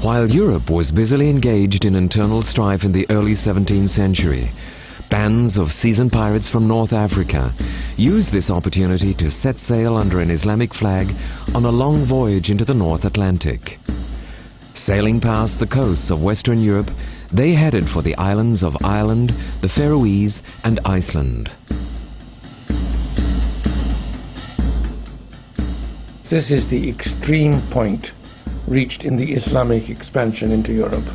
While Europe was busily engaged in internal strife in the early 17th century, bands of seasoned pirates from North Africa used this opportunity to set sail under an Islamic flag on a long voyage into the North Atlantic. Sailing past the coasts of Western Europe, they headed for the islands of Ireland, the Faroese, and Iceland. This is the extreme point reached in the Islamic expansion into Europe.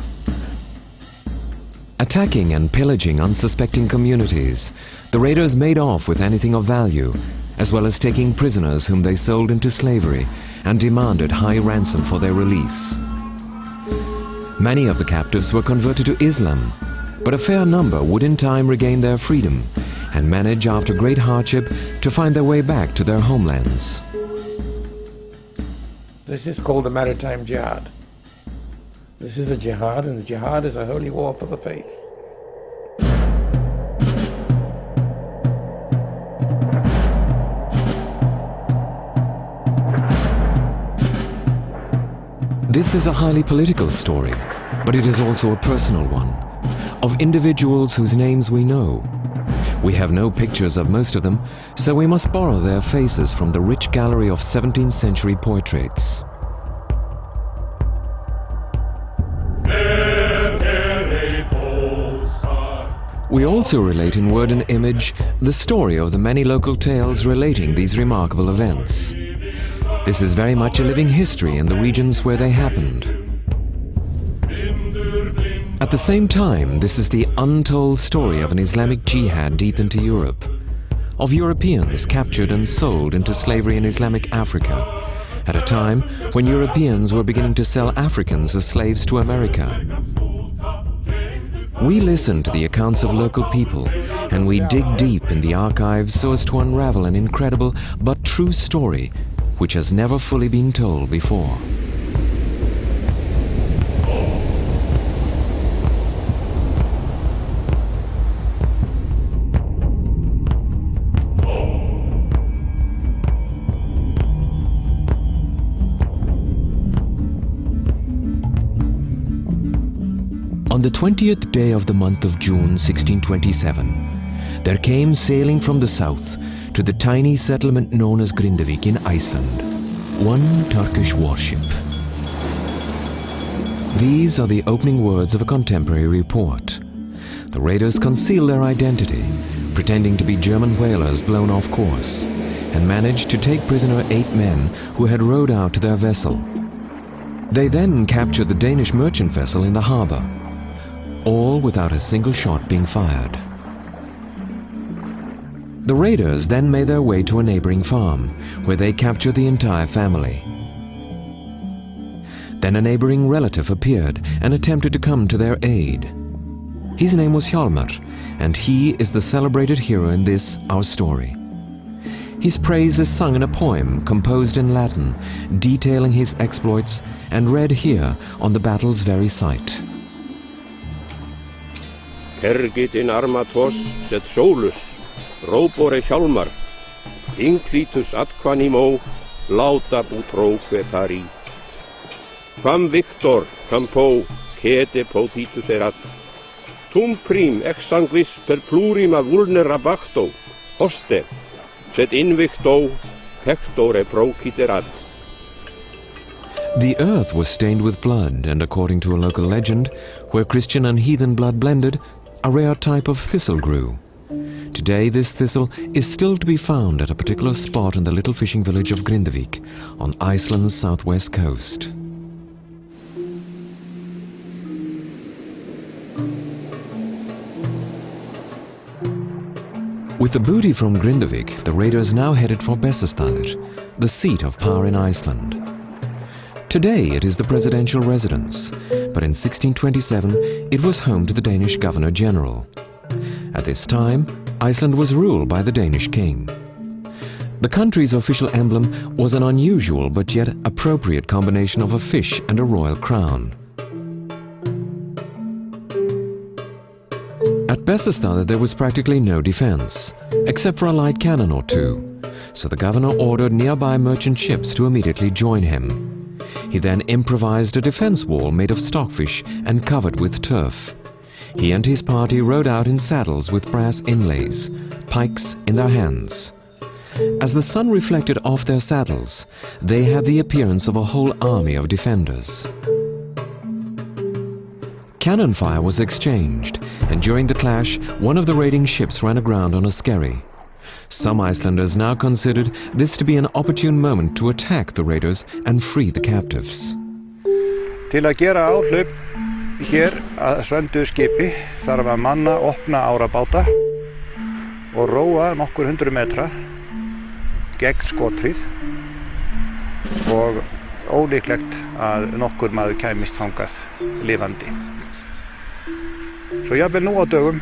Attacking and pillaging unsuspecting communities, the raiders made off with anything of value, as well as taking prisoners whom they sold into slavery and demanded high ransom for their release. Many of the captives were converted to Islam, but a fair number would in time regain their freedom and manage after great hardship to find their way back to their homelands. This is called the maritime jihad. This is a jihad, and the jihad is a holy war for the faith. This is a highly political story, but it is also a personal one, of individuals whose names we know. We have no pictures of most of them, so we must borrow their faces from the rich gallery of 17th century portraits. We also relate in word and image the story of the many local tales relating these remarkable events. This is very much a living history in the regions where they happened. At the same time, this is the untold story of an Islamic jihad deep into Europe, of Europeans captured and sold into slavery in Islamic Africa, at a time when Europeans were beginning to sell Africans as slaves to America. We listen to the accounts of local people, and we dig deep in the archives so as to unravel an incredible but true story which has never fully been told before. On the 20th day of the month of June 1627, there came sailing from the south to the tiny settlement known as Grindavik in Iceland, one Turkish warship. These are the opening words of a contemporary report. The raiders concealed their identity, pretending to be German whalers blown off course, and managed to take prisoner 8 men who had rowed out to their vessel. They then captured the Danish merchant vessel in the harbor, all without a single shot being fired. The raiders then made their way to a neighboring farm, where they captured the entire family. Then a neighboring relative appeared and attempted to come to their aid. His name was Hjalmar, and he is the celebrated hero in this, our story. His praise is sung in a poem composed in Latin, detailing his exploits and read here on the battle's very site. Hergit in armatos et solus, robore Hjalmar, inclitus adquanimo, lauda utroque pari. Quam victor, campo, cede potitus erat, tum prim ex sanguis per plurima vulnerabacto, hoste, sed invicto, pectore prociterat. The earth was stained with blood, and according to a local legend, where Christian and heathen blood blended, a rare type of thistle grew. Today this thistle is still to be found at a particular spot in the little fishing village of Grindavik, on Iceland's southwest coast. With the booty from Grindavik, the raiders now headed for Bessastaðir, the seat of power in Iceland. Today it is the presidential residence, but in 1627 it was home to the Danish Governor-General. At this time, Iceland was ruled by the Danish king. The country's official emblem was an unusual but yet appropriate combination of a fish and a royal crown. At Bessastaðir there was practically no defense, except for a light cannon or two, so the governor ordered nearby merchant ships to immediately join him. He then improvised a defense wall made of stockfish and covered with turf. He and his party rode out in saddles with brass inlays, pikes in their hands. As the sun reflected off their saddles, they had the appearance of a whole army of defenders. Cannon fire was exchanged, and during the clash, one of the raiding ships ran aground on a skerry. Some Icelanders now considered this to be an opportune moment to attack the raiders and free the captives. Til að gera áhlaup hér að sönduðu skipi þarf að manna opna árabáta og róa nokkur 100 metra gegn skothríð og ólíklegt að nokkur maður kæmist þangað lifandi. Svo jafnvel nú á dögum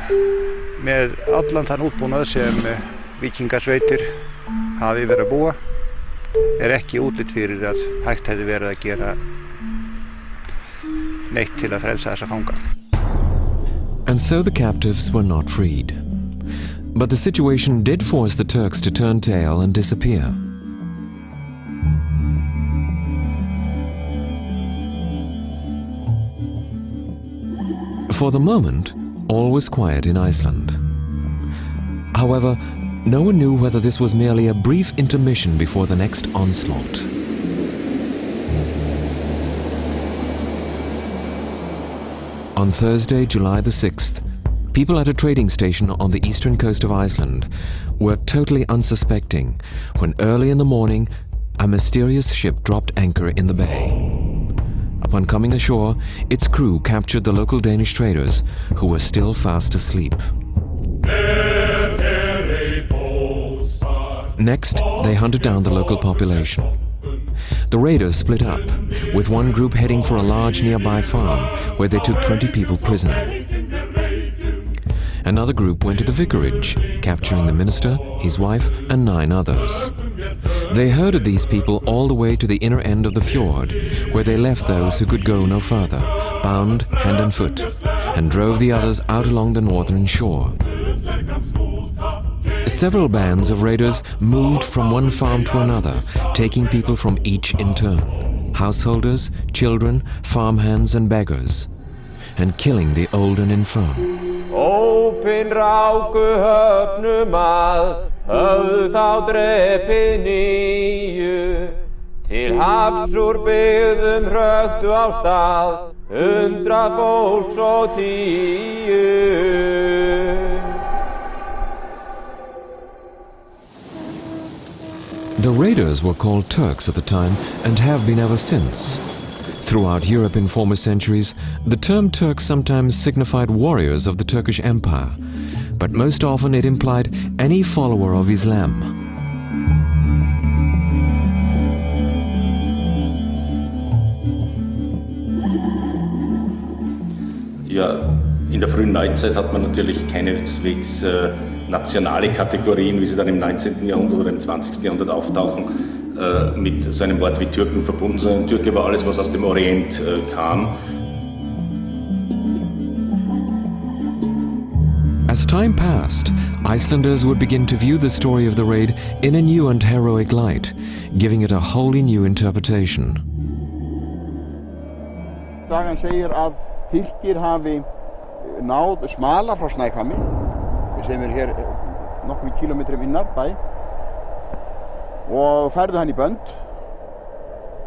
með allan þann útbúnað sem víkingasveitir hafi verið að búa ekki útlit fyrir að hægt hefði verið að gera neitt til að frelsa þessa fanga. And so the captives were not freed. But the situation did force the Turks to turn tail and disappear. For the moment, all was quiet in Iceland. However, no one knew whether this was merely a brief intermission before the next onslaught. On Thursday, July the 6th, people at a trading station on the eastern coast of Iceland were totally unsuspecting when early in the morning a mysterious ship dropped anchor in the bay. Upon coming ashore, its crew captured the local Danish traders who were still fast asleep. Next, they hunted down the local population. The raiders split up, with one group heading for a large nearby farm where they took 20 people prisoner. Another group went to the vicarage, capturing the minister, his wife, and 9 others. They herded these people all the way to the inner end of the fjord, where they left those who could go no further, bound hand and foot, and drove the others out along the northern shore. Several bands of raiders moved from one farm to another, taking people from each in turn, householders, children, farmhands and beggars, and killing the old and infirm. Ópin ráku höfnum að, höfðu þá drepið 9, til hafs úr byggðum hröktu á stað, 100 fólks og 10. The raiders were called Turks at the time and have been ever since. Throughout Europe in former centuries, the term Turk sometimes signified warriors of the Turkish Empire, but most often it implied any follower of Islam. Ja, in der frühen Neuzeit hat man natürlich keineswegs nationale Kategorien, wie sie dann im 19. Jahrhundert oder im 20. Jahrhundert auftauchen, mit so einem Wort wie Türken verbunden, sondern Türke war alles, was aus dem Orient kam. As time passed, Icelanders would begin to view the story of the raid in a new and heroic light, giving it a wholly new interpretation. Sagan segir að Tyrkir hafi náð smala frá Snæhvammi, sem hér nokkrum kilometrum innar bæ, og færðu hann í bönd,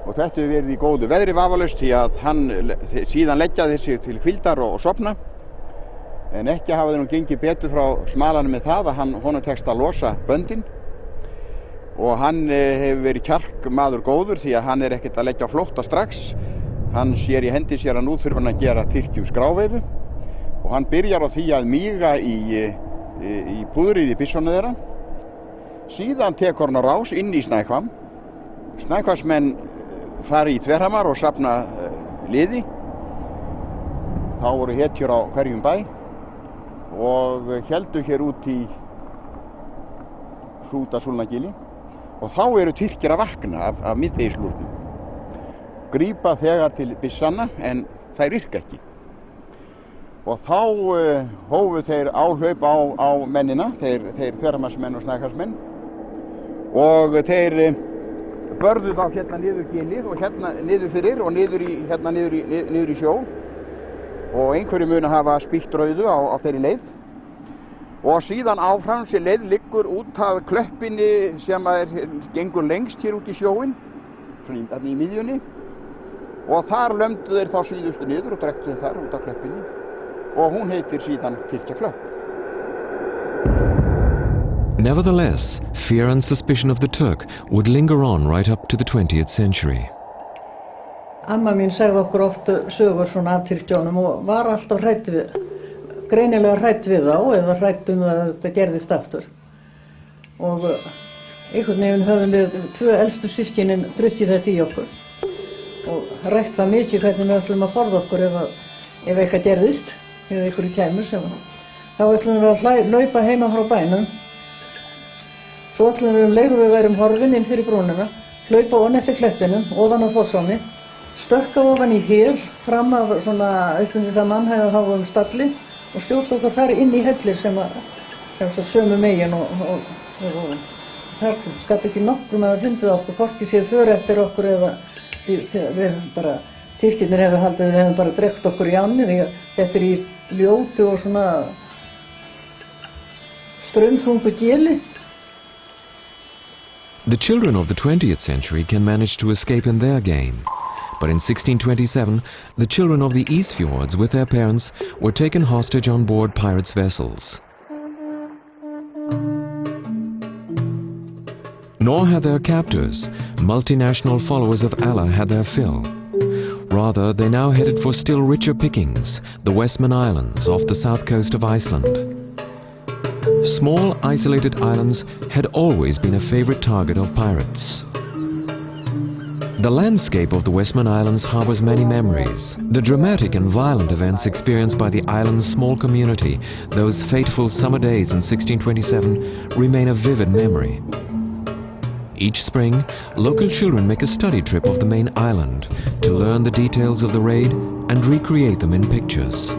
og þetta hefur verið í góðu veðri vafalaust því að hann síðan leggjaði sig til hvíldar og sofna, en ekki hafa þeir nú gengið betur frá smalanum með það að honum tekst að losa böndin, og hann hefur verið kjarkmaður góður því að hann ekkert að leggja á flótta strax. Hann sér í hendi sér að nú þurfa hann að gera Tyrkjum skráveifu, og hann byrjar á því að míga í púðrið í byssuna þeirra. Síðan tekur hann á rás inn í Snæhvam. Snæhvamsmenn fari í Tverhamar og safna liði. Þá voru hetjur á hverjum bæ og héldu hér út í Hrútasúlnagili, og þá eru Tyrkir að vakna af miðdegislúrnum. Grípa þegar til byssanna en þær virka ekki. Og þá hófu þeir áhlaup á mennina, þeir Tverhamarsmenn og Snæhvamsmenn, og þeir börðu þá hérna niður ginið og hérna niður fyrir og niður í sjó. Og einhverju muni hafa spýtt rauðu á þeirri leið. Og síðan áfram sem leið liggur út af klöppinni sem gengur lengst hér út í sjóinn, svona í miðjunni. Og þar lömdu þeir þá síðustu niður og drektu þeir þar út af klöppinni. Og hún heitir síðan Kirkjaklöpp. Nevertheless, fear and suspicion of the Turk would linger on right up to the 20th century. Amma mín sagði okkur oft sögur svona af Tyrkjónum og var alltaf greinilega hrædd við þá eða hrædd að þetta gerðist aftur. Og einhvern veginn höfum við 2 elstu systkinin drukkið þetta í okkur og rætt það mikið hvernig við ætlum að forða okkur ef eitthvað gerðist eða einhverju kæmur sem þá ætlum við að hlaupa heima frá bænum. Svo ætlum við leiður við værum horfin inn fyrir brúnina, hlaupa ofan eftir klettinum, ofan á fossáni, stökka ofan í hér, fram af svona auðvitað það mannhæða háum stalli og stjórn okkur þar inn í hellir sem sömu megin og þar skapði ekki nokkrum að fundið okkur, hvorki sér för eftir okkur eða við bara, Tyrkirnir hefur haldið við hefum bara drekkt okkur í ánni því að þetta í ljótu og svona strömþungu gili. The children of the 20th century can manage to escape in their game. But in 1627, the children of the East Fjords with their parents were taken hostage on board pirates' vessels. Nor had their captors, multinational followers of Allah, had their fill. Rather, they now headed for still richer pickings, the Westman Islands off the south coast of Iceland. Small, isolated islands had always been a favorite target of pirates. The landscape of the Westman Islands harbors many memories. The dramatic and violent events experienced by the island's small community, those fateful summer days in 1627, remain a vivid memory. Each spring, local children make a study trip of the main island to learn the details of the raid and recreate them in pictures.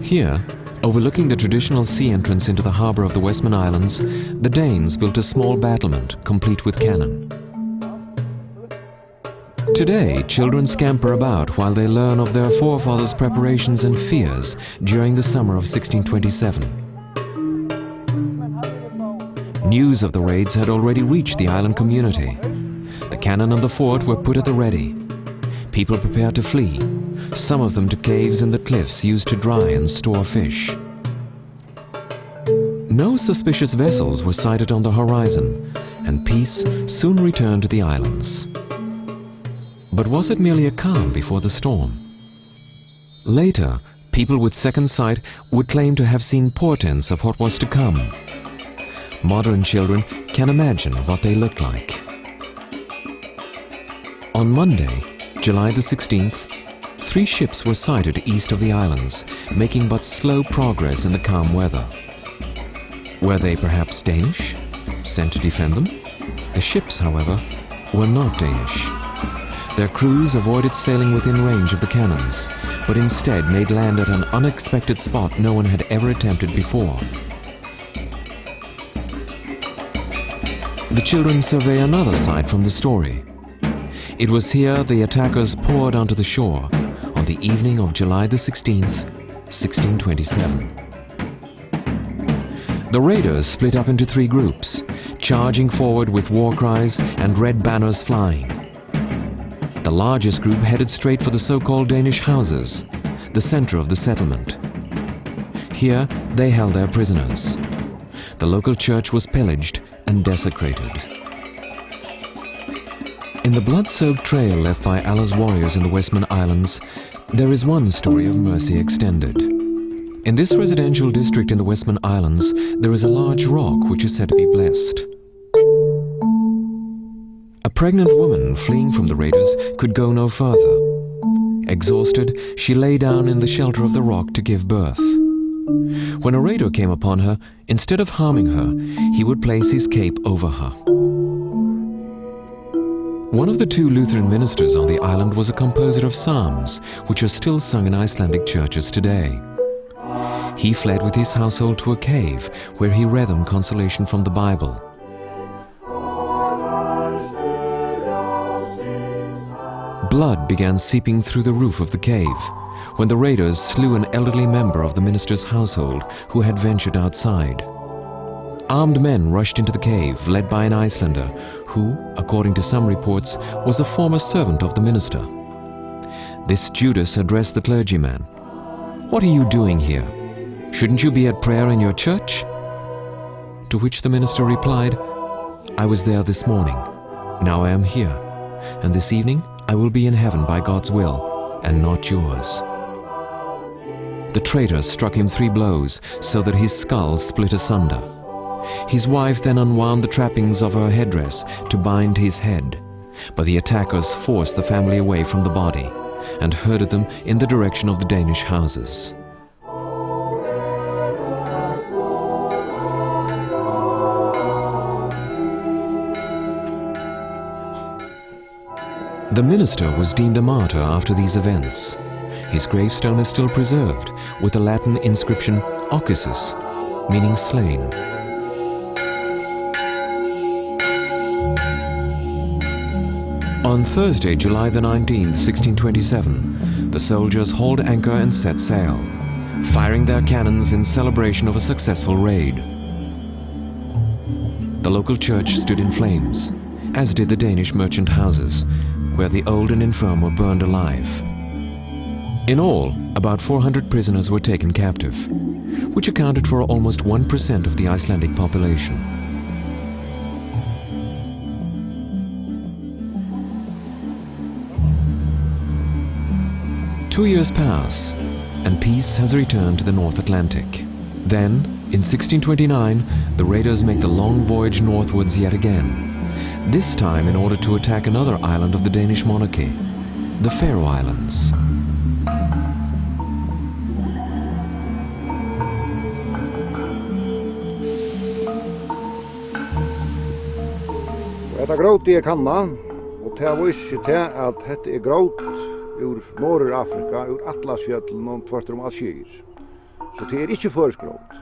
Here, overlooking the traditional sea entrance into the harbour of the Westman Islands, the Danes built a small battlement, complete with cannon. Today, children scamper about while they learn of their forefathers' preparations and fears during the summer of 1627. News of the raids had already reached the island community. The cannon and the fort were put at the ready. People prepared to flee, some of them to caves in the cliffs used to dry and store fish. No suspicious vessels were sighted on the horizon, and peace soon returned to the islands. But was it merely a calm before the storm? Later, people with second sight would claim to have seen portents of what was to come. Modern children can imagine what they looked like. On Monday, July the 16th, 3 ships were sighted east of the islands, making but slow progress in the calm weather. Were they perhaps Danish, sent to defend them? The ships, however, were not Danish. Their crews avoided sailing within range of the cannons, but instead made land at an unexpected spot no one had ever attempted before. The children survey another side from the story. It was here the attackers poured onto the shore on the evening of July the 16th, 1627. The raiders split up into 3 groups, charging forward with war cries and red banners flying. The largest group headed straight for the so-called Danish houses, the center of the settlement. Here they held their prisoners. The local church was pillaged and desecrated. In the blood-soaked trail left by Allah's warriors in the Westman Islands, there is one story of mercy extended. In this residential district in the Westman Islands, there is a large rock which is said to be blessed. A pregnant woman fleeing from the raiders could go no further. Exhausted, she lay down in the shelter of the rock to give birth. When a raider came upon her, instead of harming her, he would place his cape over her. One of the 2 Lutheran ministers on the island was a composer of psalms, which are still sung in Icelandic churches today. He fled with his household to a cave, where he read them consolation from the Bible. Blood began seeping through the roof of the cave when the raiders slew an elderly member of the minister's household who had ventured outside. Armed men rushed into the cave, led by an Icelander who, according to some reports, was a former servant of the minister. This Judas addressed the clergyman. "What are you doing here? Shouldn't you be at prayer in your church?" To which the minister replied, "I was there this morning. Now I am here. And this evening I will be in heaven by God's will, and not yours." The traitor struck him 3 blows, so that his skull split asunder. His wife then unwound the trappings of her headdress to bind his head, but the attackers forced the family away from the body and herded them in the direction of the Danish houses. The minister was deemed a martyr after these events. His gravestone is still preserved, with the Latin inscription Occisus, meaning slain. On Thursday, July the 19th, 1627, the soldiers hauled anchor and set sail, firing their cannons in celebration of a successful raid. The local church stood in flames, as did the Danish merchant houses, where the old and infirm were burned alive. In all, about 400 prisoners were taken captive, which accounted for almost 1% of the Icelandic population. Two years pass, and peace has returned to the North Atlantic. Then, in 1629, the raiders make the long voyage northwards yet again, this time in order to attack another island of the Danish monarchy, the Faroe Islands. Detta gråt kanna, og det viser til at dette gråt ur Norr-Afrika, ur Atlasfjøtlen og tvert Algier. Så det ikke førskråt.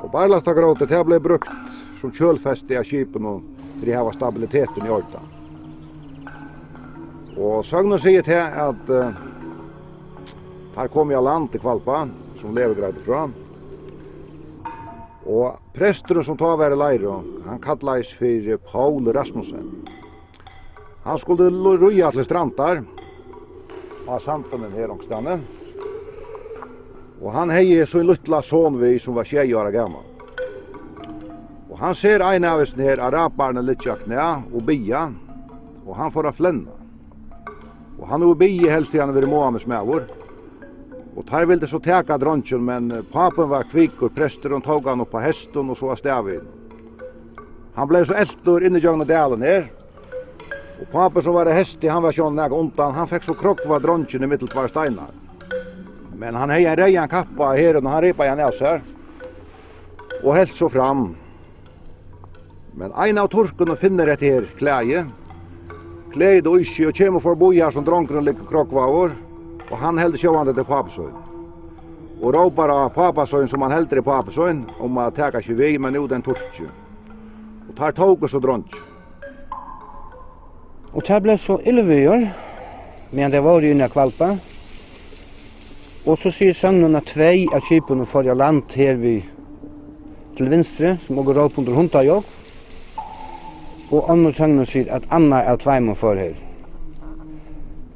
Og barlasta gråtet det ble brukt som kjølfeste av skipen og for å ha stabiliteten i orda. Og søgnen sier til at her kom jeg land til Kvalpa, som lever greit fra. Og presteren som tar hver leire, han kallades for Paul Rasmussen. Han skulle røye til strandar av samfunnet her omstående. Og han hei så en lilla son vi som var 20 år gammal. Og han ser en av oss her arabarne litt knæ og bia, og han får flenna. Og han er bia helst til han vil Mohammeds mævor. Og tar ville så teka dronjen, men papen var kvikk og presteren tog han opp på hesten og så var stavin. Han ble så eltor inne i jøgna dalen her. Og papen som var hesti, han var sånn nega undan, han fikk så krokva dronjen i mittel tvær steinar. Men han hei en reian kappa her, og han ripa igjen av her. Og helt så fram. Men ein av turkene finner et her klæje. Klæje og ikke, og kjemur for boi her som dronkeren ligger krokva over. Og han heldur sjåvande til papasøyn. Og råpar av papasøyn som han heldur i papasøyn, om at teka ikke vei, men jo den turkje. Og tar togus og dronk. Og det ble så illevyr, men det var jo inne i Kvalpa. Og så sier søgnen at 2 av skipene får land her til venstre, som går opp under hundajog. Og andre søgnen sier at Anna av 2 må får her.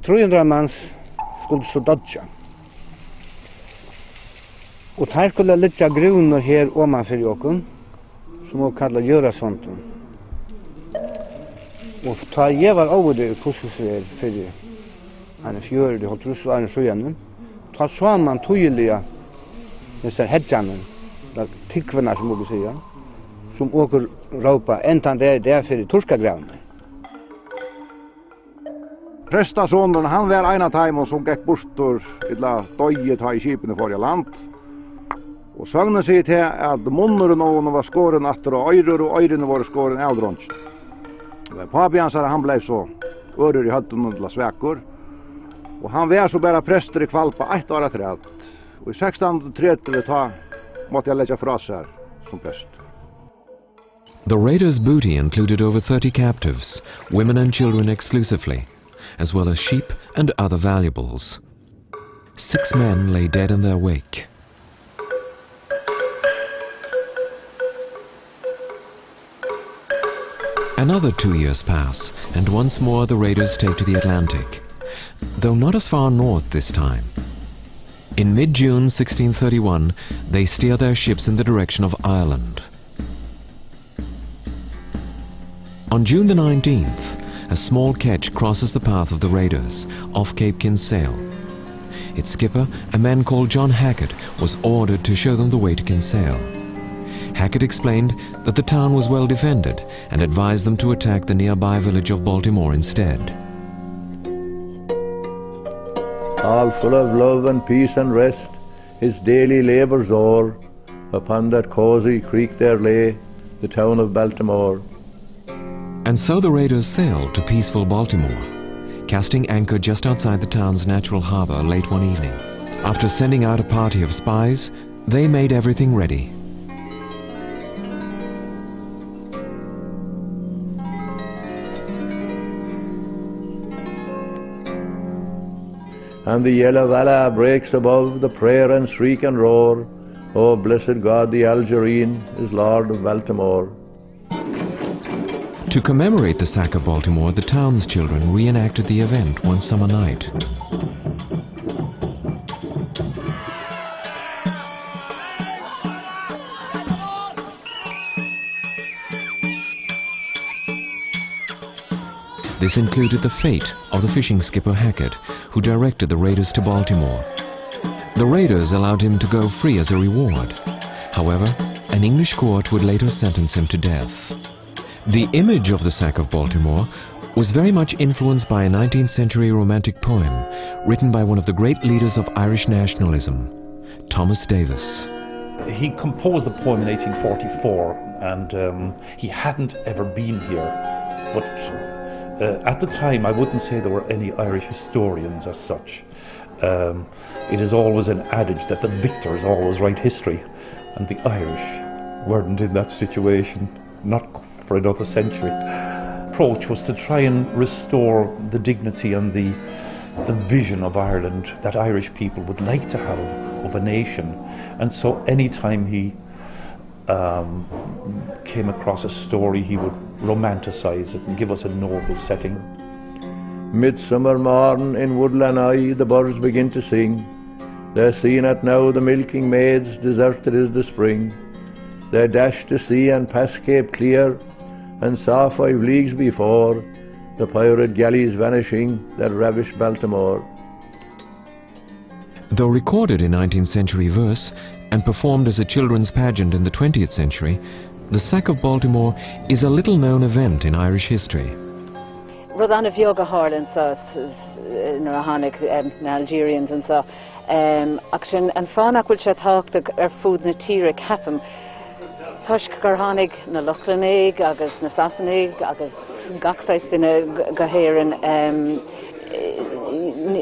300 manns skulle så dodja. Og her skulle litt grunner her omanfor jokken, som vi kallar Gjørasont. Og ta jeg var over det hvordan for en fjørde, og trus var en sjøen. Ta så man tydelig disse hedjene, tykkvene som må si, som åker råpa, enten det er for torskagravene. Prestasonen, han var en av dem som gikk bortor døye ta i skipene for land. Og søgnen sier til at munneren var skåren atter og øyrene var skåren av dronjen. Men papi han ble så ører i høtten til svekker. Og han var så bare prester i Kvalpa 1 år etter alt. Og i 1630 måtte jeg legge fra seg som prest. The raiders' booty included over 30 captives, women and children exclusively, as well as sheep and other valuables. 6 men lay dead in their wake. Another 2 years pass, and once more the raiders take to the Atlantic, though not as far north this time. In mid-June 1631, they steer their ships in the direction of Ireland. On June the 19th, a small ketch crosses the path of the raiders, off Cape Kinsale. Its skipper, a man called John Hackett, was ordered to show them the way to Kinsale. Hackett explained that the town was well defended and advised them to attack the nearby village of Baltimore instead. All full of love and peace and rest, his daily labours o'er, upon that cosy creek there lay the town of Baltimore. And so the raiders sailed to peaceful Baltimore, casting anchor just outside the town's natural harbor late one evening. After sending out a party of spies, they made everything ready. And the yell of Allah breaks above the prayer and shriek and roar. Oh, blessed God, the Algerine is Lord of Baltimore. To commemorate the sack of Baltimore, the town's children reenacted the event one summer night. This included the fate of the fishing skipper Hackett, who directed the raiders to Baltimore. The raiders allowed him to go free as a reward. However, an English court would later sentence him to death. The image of the sack of Baltimore was very much influenced by a 19th century romantic poem written by one of the great leaders of Irish nationalism, Thomas Davis. He composed the poem in 1844, and he hadn't ever been here, but at the time I wouldn't say there were any Irish historians as such. It is always an adage that the victors always write history, and the Irish weren't in that situation, not for another century. The approach was to try and restore the dignity and the vision of Ireland that Irish people would like to have of a nation. And so any time he came across a story, he would romanticize it and give us a noble setting. Midsummer morn in woodland eye the birds begin to sing. They're seen at now the milking maids, deserted is the spring. They dash to sea and pass Cape Clear, and saw 5 leagues before the pirate galleys vanishing that ravished Baltimore. Though recorded in 19th century verse and performed as a children's pageant in the 20th century, the sack of Baltimore is a little-known event in Irish history. Rodan of yoga Harlan so Narahanik Algerians and so action and Fanak will chat talk the food na tira capum Tush Garhanig na Lochlanig agus na Sassanig agus Gaxais in a Gaheran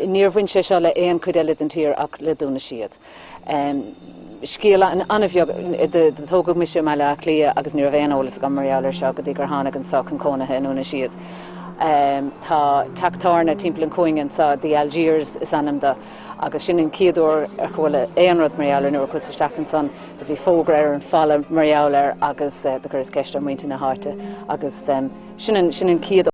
near Wincheshala and Kudelit and Tier Ak Leduna Shiat. Skila and Anavio the Togo Misha Malaklia agus Nirvana Gamarialer Shaka de Garhanig and Sock and Kona and Unashiat. Tá Taktarna Timplan Coing and sa the Algiers is anamda agus sin in Kiador chwile éanrod Marialer nor chut Stachenson the vi fogra and falla Marialer agus the Curtis Kester Winton Harte agus sin in Kiador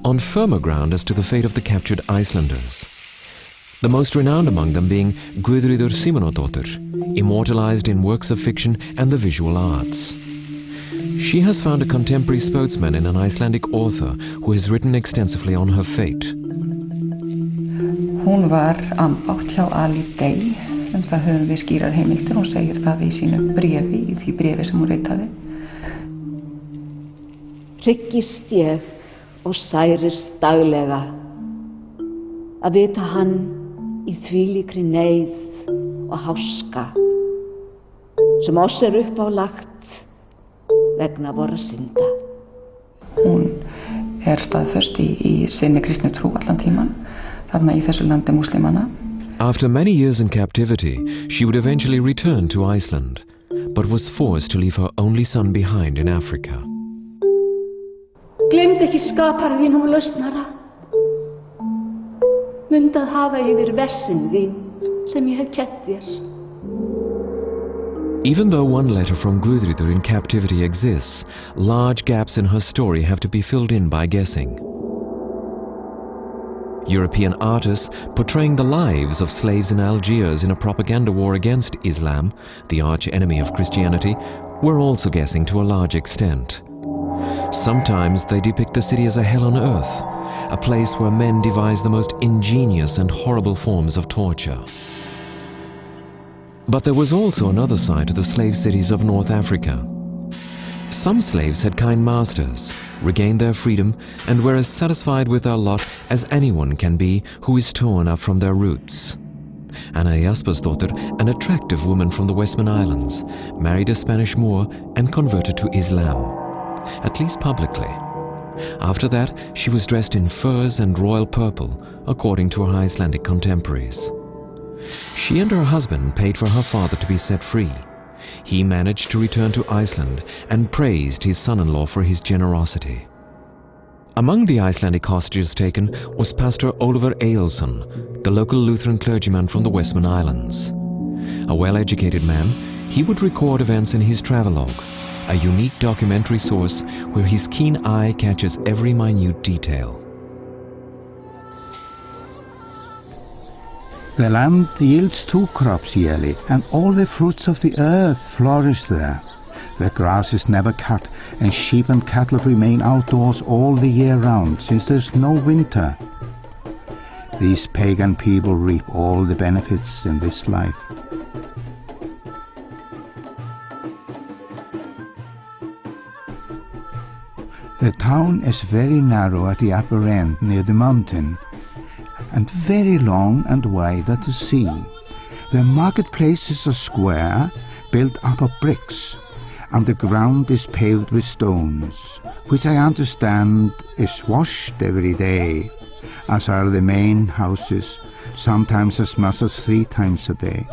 on firmer ground as to the fate of the captured Icelanders. The most renowned among them being Guðríður Símonardóttir, immortalized in works of fiction and the visual arts. She has found a contemporary spokesman in an Icelandic author who has written extensively on her fate. Hún var ambátt hjá Ali Day, það höfum við skýrar heimildir, hún segir það í sínu bréfi, í því bréfi sem hún ritaði. Hryggist ég og særist daglega að vita hann í þvílíkri neyð og háska sem oss upp á lagt vegna vorra synda. Hún staðföst í sinni kristni trú allan tíman, þarna í þessu landi múslimana. After many years in captivity, she would eventually return to Iceland, but was forced to leave her only son behind in Africa. Gleymd ekki skapar þínum lausnara. Mundað hafa yfir versin þín sem ég hef kennt þér. Even though one letter from Guðríður in captivity exists, large gaps in her story have to be filled in by guessing. European artists portraying the lives of slaves in Algiers in a propaganda war against Islam, the arch enemy of Christianity, were also guessing to a large extent. Sometimes they depict the city as a hell on earth, a place where men devise the most ingenious and horrible forms of torture. But there was also another side to the slave cities of North Africa. Some slaves had kind masters, regained their freedom, and were as satisfied with their lot as anyone can be who is torn up from their roots. Anna Jaspersdóttir, an attractive woman from the Westman Islands, married a Spanish Moor and converted to Islam, at least publicly. After that, she was dressed in furs and royal purple, according to her Icelandic contemporaries. She and her husband paid for her father to be set free. He managed to return to Iceland and praised his son-in-law for his generosity. Among the Icelandic hostages taken was Pastor Ólafur Eyjolfsson, the local Lutheran clergyman from the Westman Islands. A well-educated man, he would record events in his travelogue, a unique documentary source where his keen eye catches every minute detail. The land yields 2 crops yearly, and all the fruits of the earth flourish there. The grass is never cut, and sheep and cattle remain outdoors all the year round, since there's no winter. These pagan people reap all the benefits in this life. The town is very narrow at the upper end near the mountain, and very long and wide at the sea. The marketplace is a square built up of bricks, and the ground is paved with stones, which I understand is washed every day, as are the main houses, sometimes as much as 3 times a day.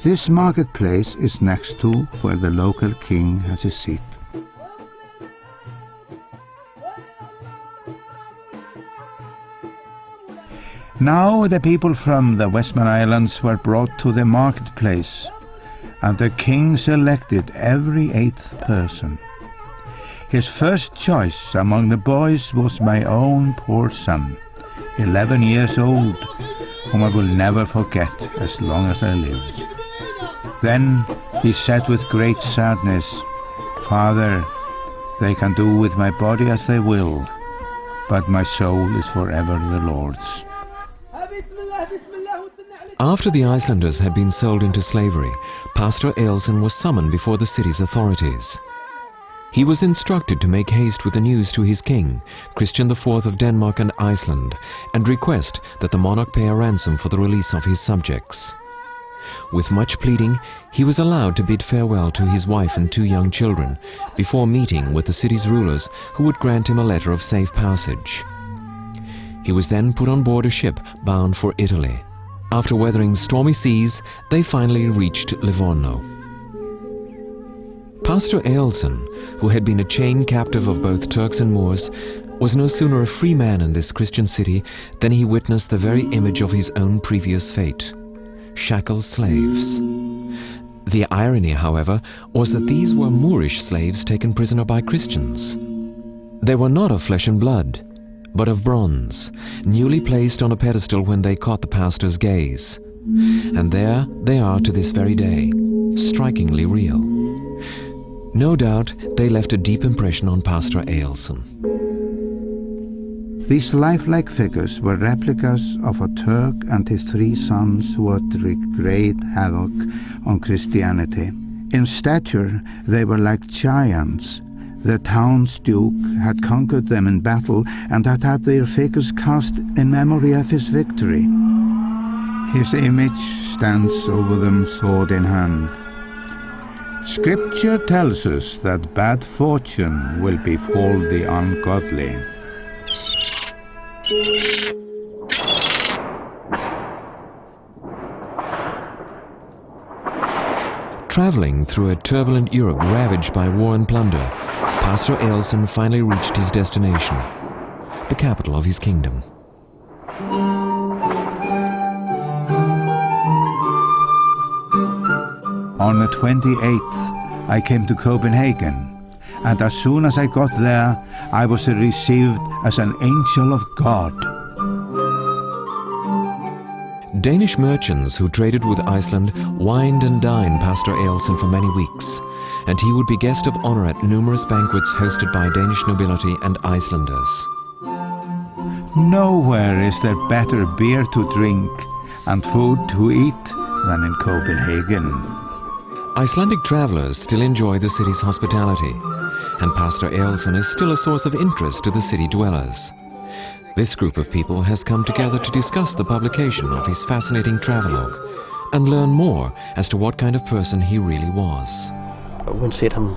This marketplace is next to where the local king has his seat. Now the people from the Westman Islands were brought to the marketplace, and the king selected every 8th person. His first choice among the boys was my own poor son, 11 years old, whom I will never forget as long as I live. Then he said with great sadness, "Father, they can do with my body as they will, but my soul is forever the Lord's." After the Icelanders had been sold into slavery, Pastor Eyjolfsson was summoned before the city's authorities. He was instructed to make haste with the news to his king, Christian IV of Denmark and Iceland, and request that the monarch pay a ransom for the release of his subjects. With much pleading, he was allowed to bid farewell to his wife and 2 young children, before meeting with the city's rulers, who would grant him a letter of safe passage. He was then put on board a ship bound for Italy. After weathering stormy seas, they finally reached Livorno. Pastor Eyjolfsson, who had been a chained captive of both Turks and Moors, was no sooner a free man in this Christian city than he witnessed the very image of his own previous fate: shackled slaves. The irony, however, was that these were Moorish slaves taken prisoner by Christians. They were not of flesh and blood, but of bronze, newly placed on a pedestal when they caught the pastor's gaze. And there they are to this very day, strikingly real. No doubt they left a deep impression on Pastor Ailson. These lifelike figures were replicas of a Turk and his 3 sons who had wreaked great havoc on Christianity. In stature they were like giants. The town's duke had conquered them in battle and had had their figures cast in memory of his victory. His image stands over them sword in hand. Scripture tells us that bad fortune will befall the ungodly. Traveling through a turbulent Europe ravaged by war and plunder, Pastor Ailson finally reached his destination, the capital of his kingdom. On the 28th, I came to Copenhagen, and as soon as I got there, I was received as an angel of God. Danish merchants who traded with Iceland wined and dined Pastor Ailson for many weeks, and he would be guest of honor at numerous banquets hosted by Danish nobility and Icelanders. Nowhere is there better beer to drink and food to eat than in Copenhagen. Icelandic travelers still enjoy the city's hospitality, and Pastor Ailson is still a source of interest to the city dwellers. This group of people has come together to discuss the publication of his fascinating travelogue and learn more as to what kind of person he really was. Uanset han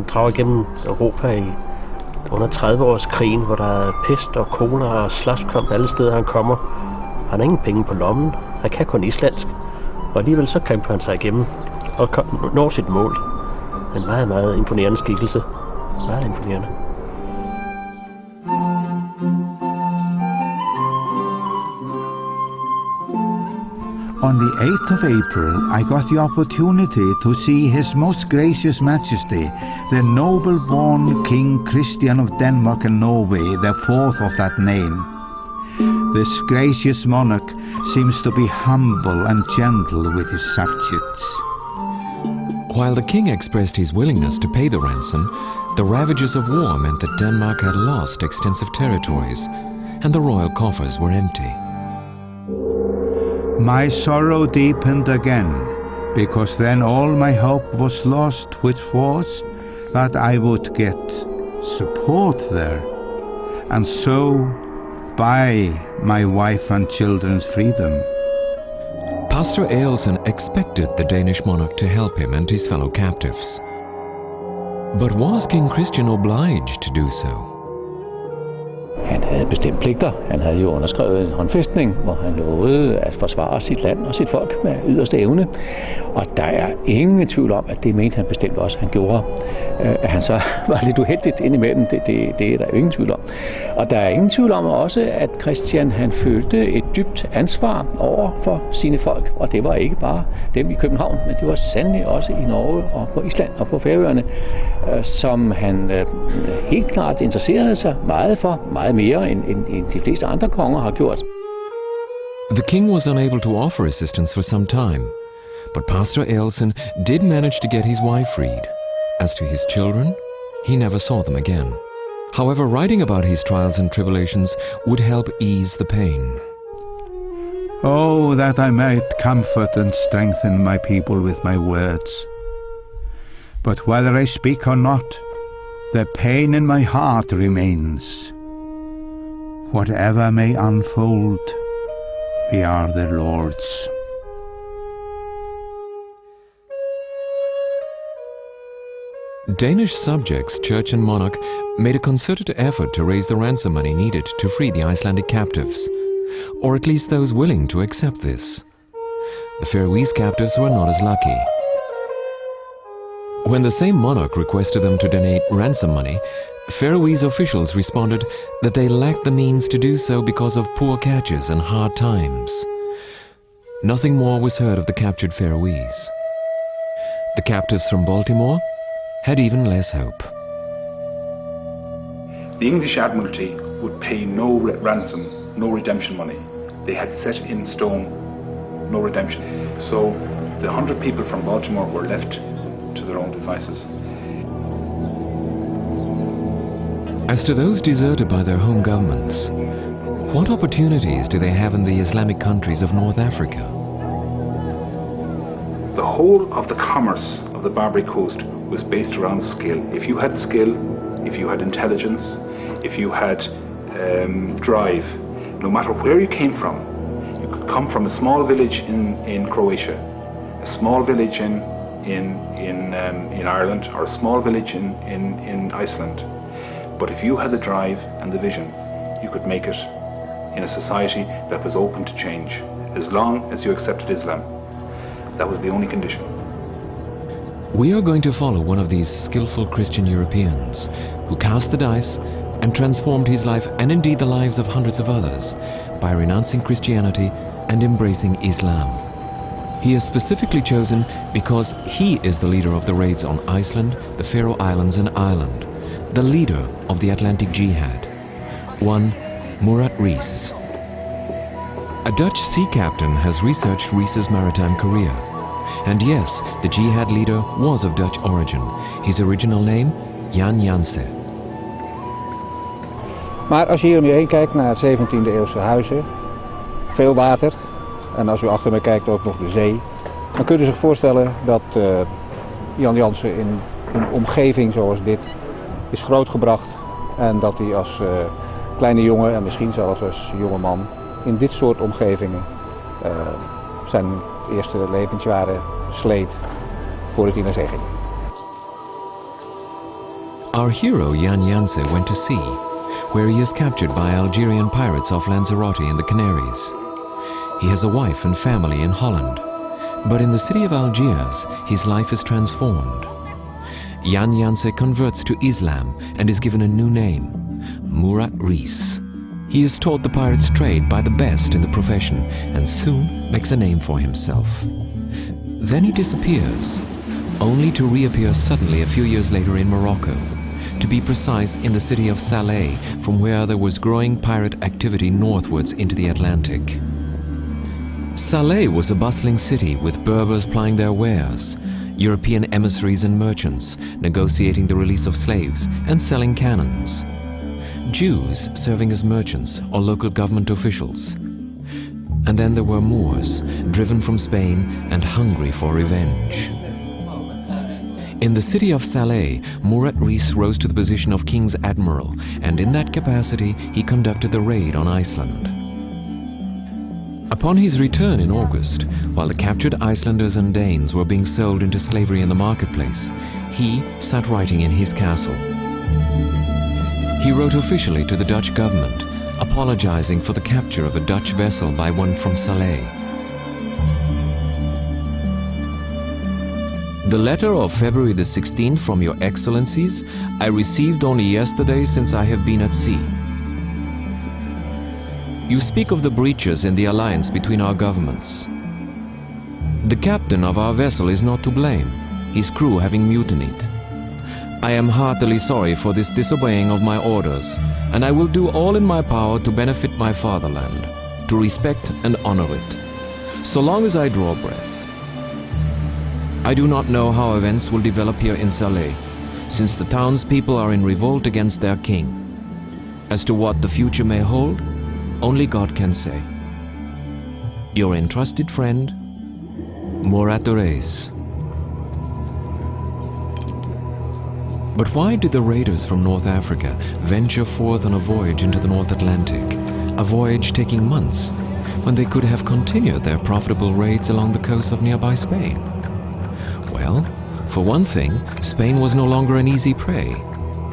drager gennem Europa under 30-årskrigen, hvor der er pest og kolera og slåskamp alle steder han kommer. Han har ingen penge på lommen, han kan kun islandsk, og alligevel så kæmper han sig igennem og når sit mål. En meget, meget imponerende skikkelse. Meget imponerende. On the 8th of April, I got the opportunity to see His Most Gracious Majesty, the noble-born King Christian of Denmark and Norway, the 4th of that name. This gracious monarch seems to be humble and gentle with his subjects. While the king expressed his willingness to pay the ransom, the ravages of war meant that Denmark had lost extensive territories, and the royal coffers were empty. My sorrow deepened again, because then all my hope was lost, which was that I would get support there, and so buy my wife and children's freedom. Pastor Ailson expected the Danish monarch to help him and his fellow captives. But was King Christian obliged to do so? Han havde bestemt pligter. Han havde jo underskrevet en håndfæstning, hvor han lovede at forsvare sit land og sit folk med yderste evne. Og der er ingen tvivl om, at det mente han bestemt også, han gjorde. At han så var lidt uheldigt indimellem, det er der jo ingen tvivl om. Og der er ingen tvivl om også, at Christian han følte et dybt ansvar over for sine folk. Og det var ikke bare dem i København, men det var sandelig også i Norge og på Island og på Færøerne, som han helt klart interesserede sig meget for, meget mere end de fleste andre konger har gjort. The king was unable to offer assistance for some time, but Pastor Ailson did manage to get his wife freed. As to his children, he never saw them again. However, writing about his trials and tribulations would help ease the pain. Oh, that I might comfort and strengthen my people with my words. But whether I speak or not, the pain in my heart remains. Whatever may unfold, we are the Lord's. Danish subjects, church and monarch made a concerted effort to raise the ransom money needed to free the Icelandic captives, or at least those willing to accept this. The Faroese captives were not as lucky. When the same monarch requested them to donate ransom money, Faroese officials responded that they lacked the means to do so because of poor catches and hard times. Nothing more was heard of the captured Faroese. The captives from Baltimore had even less hope. The English Admiralty would pay no ransom, no redemption money. They had set in stone no redemption. So the 100 people from Baltimore were left to their own devices. As to those deserted by their home governments, what opportunities do they have in the Islamic countries of North Africa? The whole of the commerce of the Barbary coast was based around skill. If you had skill, if you had intelligence, if you had drive, no matter where you came from, you could come from a small village in Croatia, a small village in Ireland, or a small village in Iceland. But if you had the drive and the vision, you could make it in a society that was open to change, as long as you accepted Islam. That was the only condition. We are going to follow one of these skillful Christian Europeans who cast the dice and transformed his life and indeed the lives of hundreds of others by renouncing Christianity and embracing Islam. He is specifically chosen because he is the leader of the raids on Iceland, the Faroe Islands and Ireland, the leader of the Atlantic Jihad, one Murat Rees. A Dutch sea captain has researched Rees's maritime career. And yes, the jihad leader was of Dutch origin. His original name, Jan Janse. Maar als je hier om je heen kijkt naar 17e eeuwse huizen, veel water, en als u achter me kijkt ook nog de zee, dan kunt u zich voorstellen dat Jan Janse in een omgeving zoals dit is grootgebracht en dat hij als kleine jongen en misschien zelfs als jonge man in dit soort omgevingen zijn eerste levensjaren sleet voordat hij naar zee ging. Our hero Jan Janse went to sea, where he is captured by Algerian pirates off Lanzarote in the Canaries. He has a wife and family in Holland, but in the city of Algiers his life is transformed. Jan Janse converts to Islam and is given a new name, Murat Rees. He is taught the pirate's trade by the best in the profession and soon makes a name for himself. Then he disappears, only to reappear suddenly a few years later in Morocco, to be precise in the city of Salé, from where there was growing pirate activity northwards into the Atlantic. Salé was a bustling city with Berbers plying their wares, European emissaries and merchants negotiating the release of slaves and selling cannons, Jews serving as merchants or local government officials. And then there were Moors, driven from Spain and hungry for revenge. In the city of Salé, Murat Rees rose to the position of King's Admiral, and in that capacity he conducted the raid on Iceland. Upon his return in August, while the captured Icelanders and Danes were being sold into slavery in the marketplace, he sat writing in his castle. He wrote officially to the Dutch government, apologizing for the capture of a Dutch vessel by one from Salé. The letter of February the 16th from your excellencies I received only yesterday, since I have been at sea. You speak of the breaches in the alliance between our governments. The captain of our vessel is not to blame, his crew having mutinied. I am heartily sorry for this disobeying of my orders, and I will do all in my power to benefit my fatherland, to respect and honor it, so long as I draw breath. I do not know how events will develop here in Salé, since the townspeople are in revolt against their king. As to what the future may hold, only God can say. Your entrusted friend, Murat Rees. But why did the raiders from North Africa venture forth on a voyage into the North Atlantic, a voyage taking months, when they could have continued their profitable raids along the coast of nearby Spain? Well, for one thing, Spain was no longer an easy prey.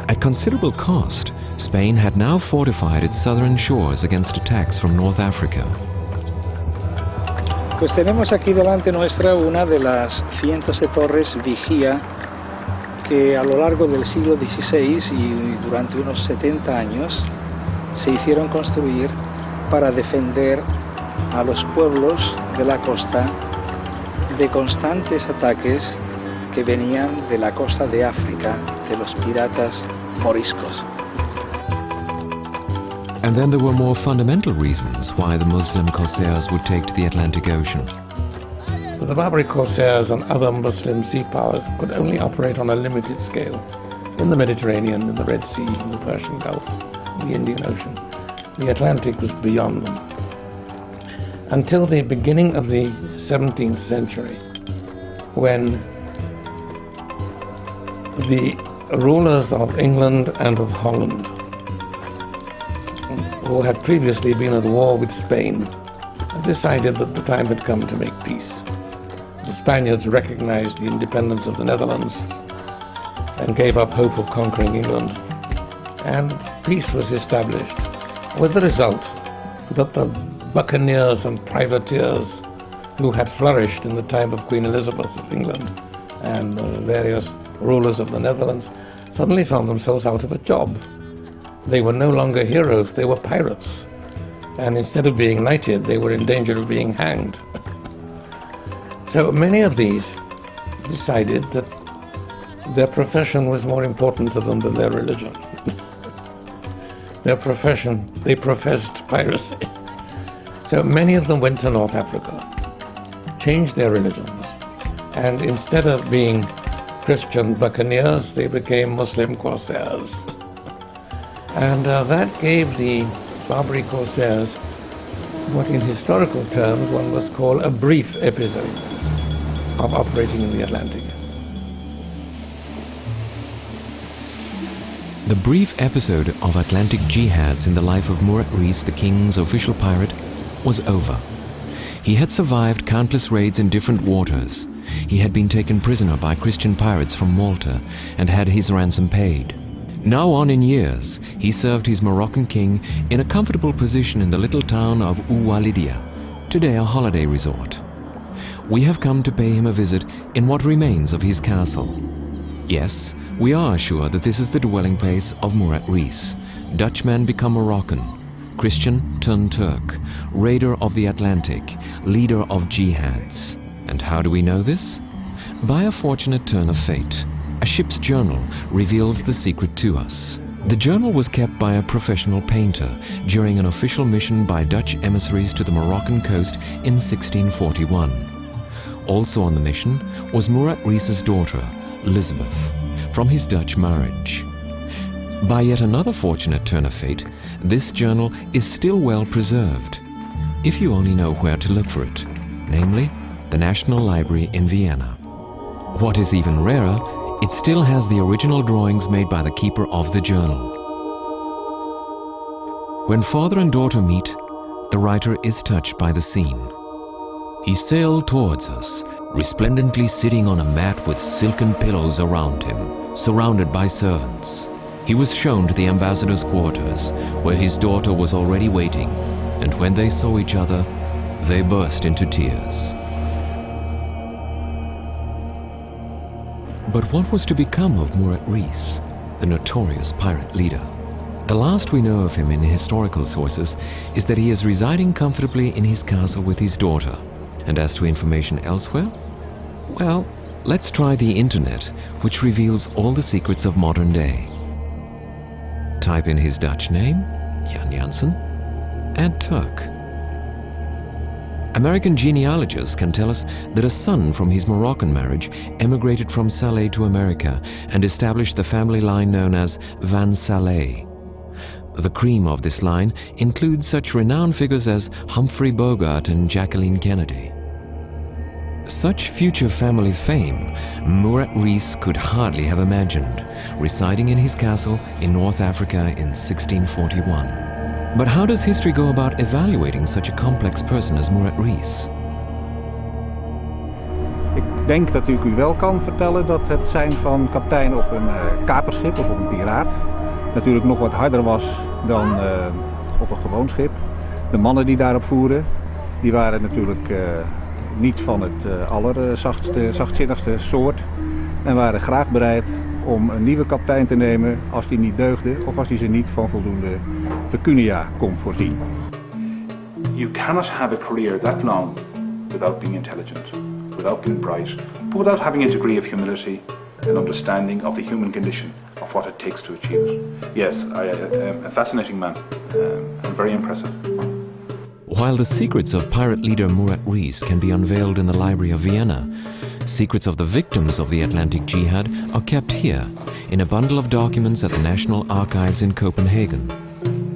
At considerable cost, Spain had now fortified its southern shores against attacks from North Africa. Pues tenemos aquí delante nuestra una de las cientos de torres vigía que a lo largo del siglo XVI y durante unos 70 años se hicieron construir para defender a los pueblos de la costa de constantes ataques que venían de la costa de África, de los piratas moriscos. And then there were more fundamental reasons why the Muslim corsairs would take to the Atlantic Ocean. The Barbary corsairs and other Muslim sea powers could only operate on a limited scale in the Mediterranean, in the Red Sea, in the Persian Gulf, the Indian Ocean. The Atlantic was beyond them. Until the beginning of the 17th century, when the rulers of England and of Holland, who had previously been at war with Spain, decided that the time had come to make peace. The Spaniards recognized the independence of the Netherlands and gave up hope of conquering England, and peace was established, with the result that the buccaneers and privateers who had flourished in the time of Queen Elizabeth of England and various rulers of the Netherlands suddenly found themselves out of a job. They were no longer heroes, they were pirates, and instead of being knighted, they were in danger of being hanged. So many of these decided that their profession was more important to them than their religion. Their profession, they professed piracy. So many of them went to North Africa, changed their religions, and instead of being Christian buccaneers, they became Muslim corsairs. And that gave the Barbary corsairs what in historical terms one must call a brief episode of operating in the Atlantic. The brief episode of Atlantic jihads in the life of Murat Reis, the king's official pirate, was over. He had survived countless raids in different waters. He had been taken prisoner by Christian pirates from Malta and had his ransom paid. Now on in years, he served his Moroccan king in a comfortable position in the little town of Oualidia, today a holiday resort. We have come to pay him a visit in what remains of his castle. Yes, we are sure that this is the dwelling place of Murat Reis, Dutchman become Moroccan, Christian turned Turk, raider of the Atlantic, leader of jihads. And how do we know this? By a fortunate turn of fate. A ship's journal reveals the secret to us. The journal was kept by a professional painter during an official mission by Dutch emissaries to the Moroccan coast in 1641. Also on the mission was Murat Reis's daughter, Elizabeth, from his Dutch marriage. By yet another fortunate turn of fate, this journal is still well preserved, if you only know where to look for it, namely, the National Library in Vienna. What is even rarer, it still has the original drawings made by the keeper of the journal. When father and daughter meet, the writer is touched by the scene. He sailed towards us, resplendently sitting on a mat with silken pillows around him, surrounded by servants. He was shown to the ambassador's quarters, where his daughter was already waiting, and when they saw each other, they burst into tears. But what was to become of Murat Reis, the notorious pirate leader? The last we know of him in historical sources is that he is residing comfortably in his castle with his daughter. And as to information elsewhere? Well, let's try the internet, which reveals all the secrets of modern day. Type in his Dutch name, Jan Jansen, add Turk. American genealogists can tell us that a son from his Moroccan marriage emigrated from Salé to America and established the family line known as Van Salé. The cream of this line includes such renowned figures as Humphrey Bogart and Jacqueline Kennedy. Such future family fame Murat Reis could hardly have imagined, residing in his castle in North Africa in 1641. But how does history go about evaluating such a complex person as Murat Reis? Ik denk dat ik u wel kan vertellen dat het zijn van kapitein op een kaperschip of op een piraat natuurlijk nog wat harder was dan op een gewoon schip. De mannen die daarop voeren, die waren natuurlijk niet van het zachtzinnigste soort en waren graag bereid om een nieuwe kapitein te nemen als die niet deugde of als die ze niet van voldoende pecunia kon voorzien. You cannot have a career that long without being intelligent, without being bright, but without having a degree of humility and understanding of the human condition of what it takes to achieve it. Yes, a fascinating man and very impressive. While the secrets of pirate leader Murat Reis can be unveiled in the Library of Vienna, secrets of the victims of the Atlantic Jihad are kept here, in a bundle of documents at the National Archives in Copenhagen.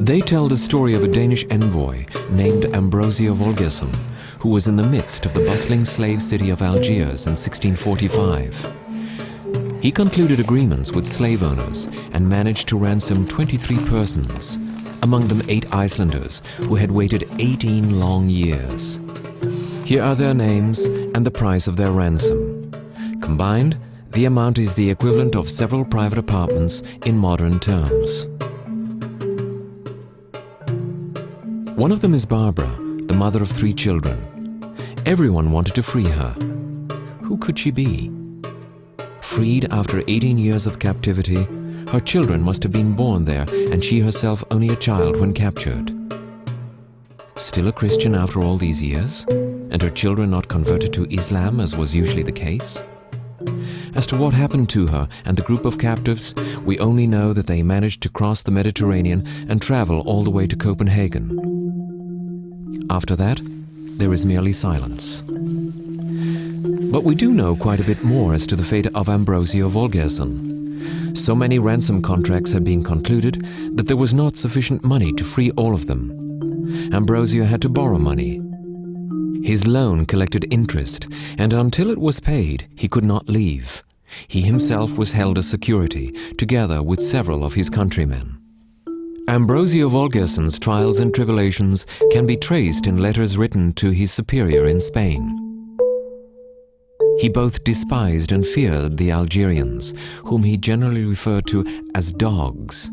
They tell the story of a Danish envoy named Ambrosio Volgerson, who was in the midst of the bustling slave city of Algiers in 1645. He concluded agreements with slave owners and managed to ransom 23 persons, among them 8 Icelanders who had waited 18 long years. Here are their names and the price of their ransom. Combined, the amount is the equivalent of several private apartments in modern terms. One of them is Barbara, the mother of 3 children. Everyone wanted to free her. Who could she be? Freed after 18 years of captivity, her children must have been born there and she herself only a child when captured. Still a Christian after all these years? And her children not converted to Islam as was usually the case? As to what happened to her and the group of captives, we only know that they managed to cross the Mediterranean and travel all the way to Copenhagen. After that, there is merely silence. But we do know quite a bit more as to the fate of Ambrosio Volgerson. So many ransom contracts had been concluded that there was not sufficient money to free all of them. Ambrosio had to borrow money. His loan collected interest, and until it was paid, he could not leave. He himself was held as security, together with several of his countrymen. Ambrosio Volgerson's trials and tribulations can be traced in letters written to his superior in Spain. He both despised and feared the Algerians, whom he generally referred to as dogs.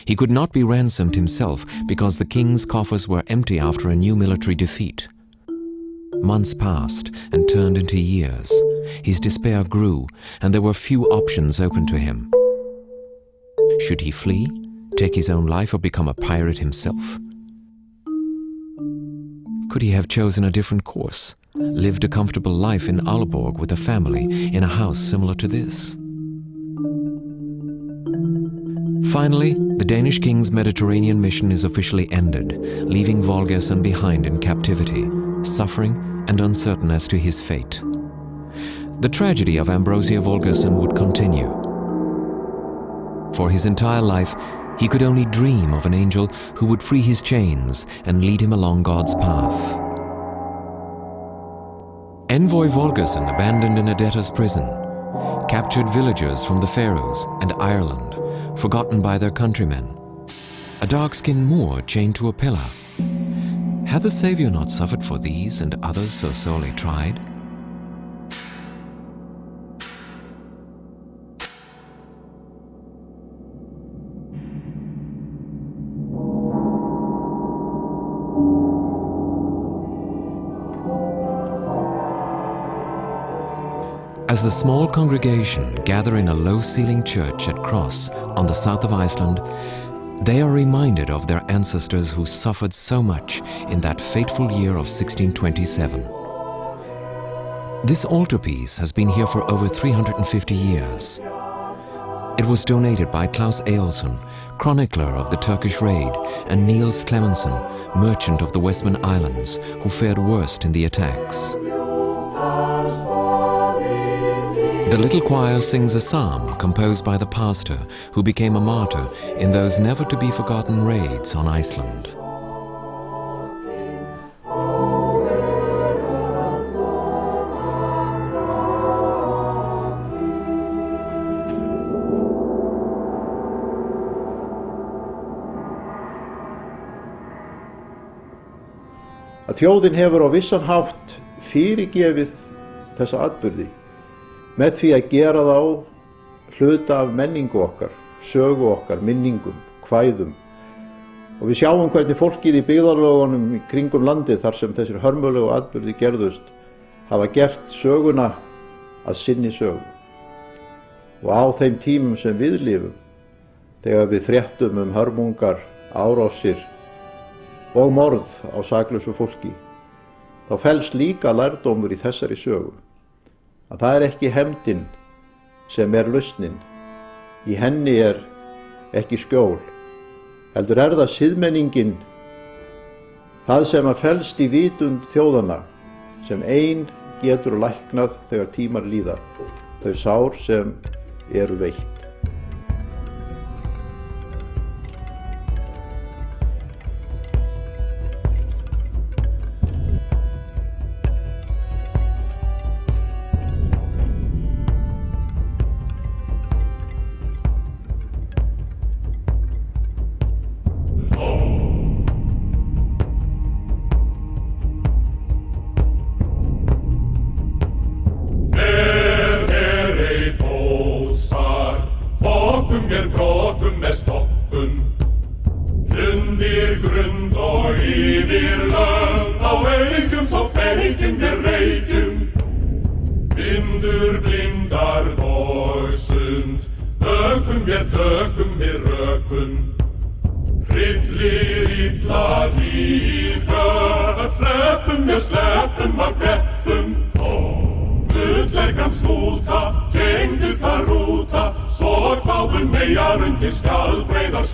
He could not be ransomed himself because the king's coffers were empty after a new military defeat. Months passed and turned into years. His despair grew, and there were few options open to him. Should he flee, take his own life, or become a pirate himself? Could he have chosen a different course? Lived a comfortable life in Aalborg with a family in a house similar to this? Finally, the Danish king's Mediterranean mission is officially ended, leaving Volgerson behind in captivity, suffering and uncertain as to his fate. The tragedy of Ambrosio Volgerson would continue. For his entire life, he could only dream of an angel who would free his chains and lead him along God's path. Envoy Volgerson abandoned in a debtor's prison, captured villagers from the Faroes and Ireland, forgotten by their countrymen, a dark-skinned Moor chained to a pillar. Had the Saviour not suffered for these and others so sorely tried? As the small congregation gather in a low-ceilinged church at Cross on the south of Iceland, they are reminded of their ancestors who suffered so much in that fateful year of 1627. This altarpiece has been here for over 350 years. It was donated by Claus Eolsson, chronicler of the Turkish raid, and Niels Clemenson, merchant of the Westman Islands, who fared worst in the attacks. The little choir sings a psalm composed by the pastor who became a martyr in those never-to-be-forgotten raids on Iceland. Að þjóðin hefur á vissan hátt fyrirgefið þessa atburði með því að gera þá hluta af menningu okkar, sögu okkar, minningum, kvæðum. Og við sjáum hvernig fólkið í byggðarlögunum í kringum landið þar sem þessir hörmulegu atburði gerðust hafa gert söguna að sinni sögu. Og á þeim tímum sem við lifum, þegar við fréttum hörmungar, árásir og morð á saklausu fólki, þá felst líka lærdómur í þessari sögu. Að það ekki hefndin sem lausnin, Í henni ekki skjól, heldur það siðmenningin, það sem að felst í vitund þjóðanna, sem ein getur læknað þegar tímar líða, þau sár sem eru veitt. Mejar undir skall breiðar